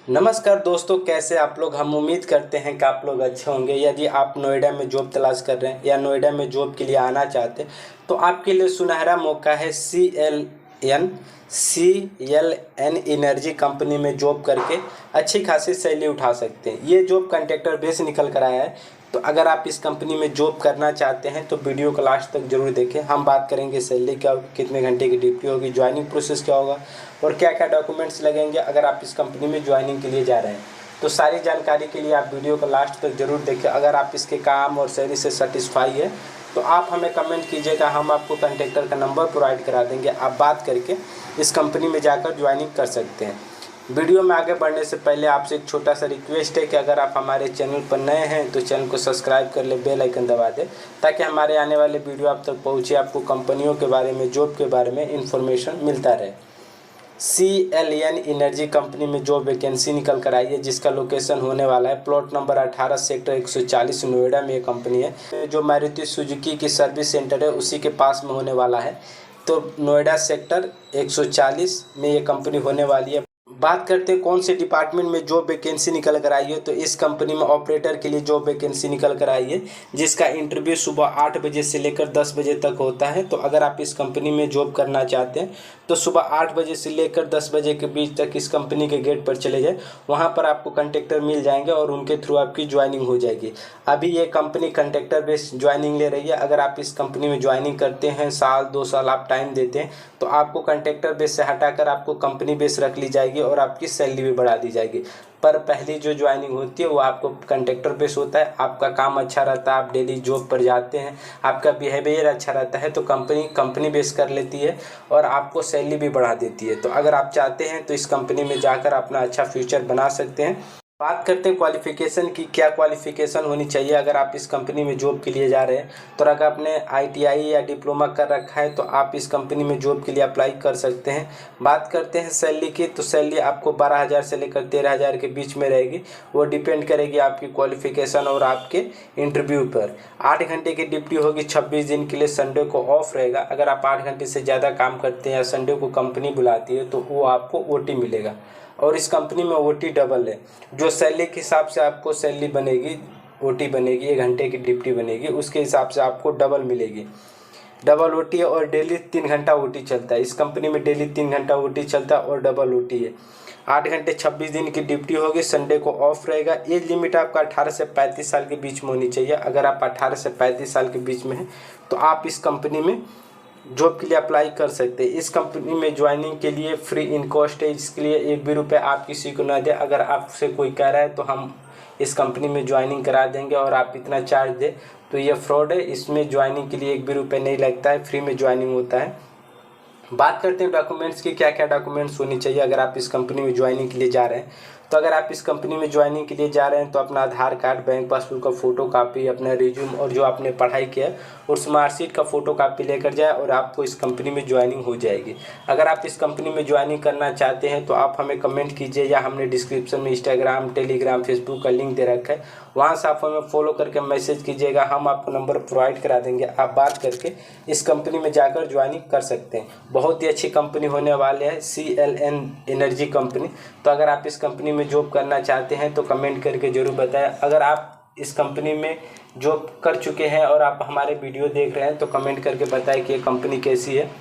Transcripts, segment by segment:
नमस्कार दोस्तों, कैसे आप लोग। हम उम्मीद करते हैं कि आप लोग अच्छे होंगे। यदि आप नोएडा में जॉब तलाश कर रहे हैं या नोएडा में जॉब के लिए आना चाहते हैं तो आपके लिए सुनहरा मौका है। C L N energy company में जॉब करके अच्छी खासी सैलरी उठा सकते हैं। ये जॉब कॉन्ट्रैक्टर बेस निकल कर आया है। तो अगर आप इस कंपनी में जॉब करना चाहते हैं तो वीडियो को लास्ट तक जरूर देखें। हम बात करेंगे सैलरी क्या होगी, कितने घंटे की ड्यूटी होगी, ज्वाइनिंग प्रोसेस क्या होगा और क्या क्या डॉक्यूमेंट्स लगेंगे अगर आप इस कंपनी में ज्वाइनिंग के लिए जा रहे हैं। तो सारी जानकारी के लिए आप वीडियो को लास्ट तक जरूर देखें। अगर आप इसके काम और सैलरी से सेटिस्फाई है तो आप हमें कमेंट कीजिएगा, हम आपको कॉन्ट्रैक्टर का नंबर प्रोवाइड करा देंगे। आप बात करके इस कंपनी में जाकर ज्वाइनिंग कर सकते हैं। वीडियो में आगे बढ़ने से पहले आपसे एक छोटा सा रिक्वेस्ट है कि अगर आप हमारे चैनल पर नए हैं तो चैनल को सब्सक्राइब कर ले, बेल आइकन दबा दें ताकि हमारे आने वाले वीडियो आप तक पहुँचे, आपको कंपनियों के बारे में, जॉब के बारे में इंफॉर्मेशन मिलता रहे। CLN एनर्जी कंपनी में जॉब वैकेंसी निकल कर आई है जिसका लोकेशन होने वाला है प्लॉट नंबर 18 सेक्टर 140 नोएडा में। ये कंपनी है जो मारुति सुजुकी की सर्विस सेंटर है उसी के पास में होने वाला है। तो नोएडा सेक्टर 140 में ये कंपनी होने वाली है। बात करते हैं कौन से डिपार्टमेंट में जॉब वैकेंसी निकल कर आई है। तो इस कंपनी में ऑपरेटर के लिए जॉब वैकेंसी निकल कर आई है जिसका इंटरव्यू सुबह 8 बजे से लेकर 10 बजे तक होता है। तो अगर आप इस कंपनी में जॉब करना चाहते हैं तो सुबह 8 बजे से लेकर 10 बजे के बीच तक इस कंपनी के गेट पर चले जाए, वहाँ पर आपको कॉन्ट्रैक्टर मिल जाएंगे और उनके थ्रू आपकी ज्वाइनिंग हो जाएगी। अभी ये कंपनी कॉन्ट्रैक्टर बेस ज्वाइनिंग ले रही है। अगर आप इस कंपनी में ज्वाइनिंग करते हैं, साल 2 साल आप टाइम देते हैं तो आपको कॉन्ट्रैक्टर बेस से हटाकर आपको कंपनी बेस रख ली जाएगी और आपकी सैलरी भी बढ़ा दी जाएगी। पर पहली जो ज्वाइनिंग होती है वो आपको कॉन्ट्रैक्टर बेस होता है। आपका काम अच्छा रहता है, आप डेली जॉब पर जाते हैं, आपका बिहेवियर अच्छा रहता है तो कंपनी बेस कर लेती है और आपको सैलरी भी बढ़ा देती है। तो अगर आप चाहते हैं तो इस कंपनी में जाकर अपना अच्छा फ्यूचर बना सकते हैं। बात करते हैं क्वालिफिकेशन की, क्या क्वालिफिकेशन होनी चाहिए अगर आप इस कंपनी में जॉब के लिए जा रहे हैं। तो अगर आपने ITI या डिप्लोमा कर रखा है तो आप इस कंपनी में जॉब के लिए अप्लाई कर सकते हैं। बात करते हैं सैलरी की, तो सैलरी आपको 12,000 से लेकर 13,000 के बीच में रहेगी। वो डिपेंड करेगी आपकी क्वालिफिकेशन और आपके इंटरव्यू पर। 8 घंटे की ड्यूटी होगी, 26 दिन के लिए, संडे को ऑफ रहेगा। अगर आप 8 घंटे से ज़्यादा काम करते हैं या संडे को कंपनी बुलाती है तो वो आपको OT मिलेगा और इस कंपनी में OT डबल है। जो सैलरी के हिसाब से आपको सैलरी बनेगी, OT बनेगी, 1 घंटे की ड्यूटी बनेगी, उसके हिसाब से आपको डबल मिलेगी। डबल OT है और डेली 3 घंटा OT चलता है। इस कंपनी में डेली 3 घंटा OT चलता है और डबल OT है। 8 घंटे 26 दिन की ड्यूटी होगी, संडे को ऑफ रहेगा। एज लिमिट आपका 18 से 35 साल के बीच में होनी चाहिए। अगर आप 18 से 35 साल के बीच में हैं तो आप इस कंपनी में जॉब के लिए अप्लाई कर सकते हैं। इस कंपनी में ज्वाइनिंग के लिए फ्री इन कॉस्ट है, इसके लिए 1 भी रुपये आप किसी को ना दें। अगर आपसे कोई कह रहा है तो हम इस कंपनी में ज्वाइनिंग करा देंगे और आप इतना चार्ज दें तो ये फ्रॉड है। इसमें ज्वाइनिंग के लिए 1 भी रुपये नहीं लगता है, फ्री में ज्वाइनिंग होता है। बात करते हैं डॉक्यूमेंट्स की, क्या क्या डॉक्यूमेंट्स होनी चाहिए अगर आप इस कंपनी में ज्वाइनिंग के लिए जा रहे हैं। तो अगर आप इस कंपनी में ज्वाइनिंग के लिए जा रहे हैं तो अपना आधार कार्ड, बैंक पासबुक का फ़ोटो कापी, अपना रिज्यूम और जो आपने पढ़ाई किया है उस मार्कशीट का फ़ोटो कापी लेकर जाए और आपको इस कंपनी में ज्वाइनिंग हो जाएगी। अगर आप इस कंपनी में ज्वाइनिंग करना चाहते हैं तो आप हमें कमेंट कीजिए या हमने डिस्क्रिप्शन में इंस्टाग्राम, टेलीग्राम, फेसबुक का लिंक दे रखा है, वहाँ से आप हमें फॉलो करके मैसेज कीजिएगा, हम आपको नंबर प्रोवाइड करा देंगे। आप बात करके इस कंपनी में जाकर ज्वाइनिंग कर सकते हैं। बहुत ही अच्छी कंपनी होने वाले है CLN एनर्जी कंपनी। तो अगर आप इस कंपनी में जॉब करना चाहते हैं तो कमेंट करके ज़रूर बताएं। अगर आप इस कंपनी में जॉब कर चुके हैं और आप हमारे वीडियो देख रहे हैं तो कमेंट करके बताएं कि ये कंपनी कैसी है।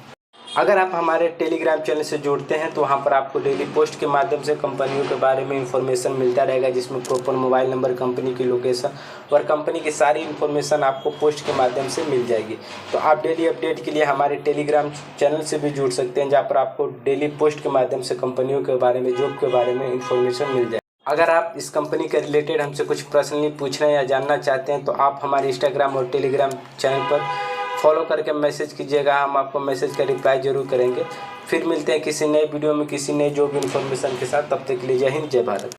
अगर आप हमारे टेलीग्राम चैनल से जुड़ते हैं तो वहाँ पर आपको डेली पोस्ट के माध्यम से कंपनियों के बारे में इंफॉर्मेशन मिलता रहेगा, जिसमें प्रॉपर मोबाइल नंबर, कंपनी की लोकेशन और कंपनी की सारी इन्फॉर्मेशन आपको पोस्ट के माध्यम से मिल जाएगी। तो आप डेली अपडेट के लिए हमारे टेलीग्राम चैनल से भी जुड़ सकते हैं, जहाँ पर आपको डेली पोस्ट के माध्यम से कंपनियों के बारे में, जॉब के बारे में इंफॉर्मेशन मिल जाए। अगर आप इस कंपनी के रिलेटेड हमसे कुछ पर्सनली पूछना या जानना चाहते हैं तो आप हमारे इंस्टाग्राम और टेलीग्राम चैनल पर फॉलो करके मैसेज कीजिएगा, हम आपको मैसेज का रिप्लाई जरूर करेंगे। फिर मिलते हैं किसी नए वीडियो में किसी नए जॉब इन्फॉर्मेशन के साथ। तब तक के लिए जय हिंद, जय भारत।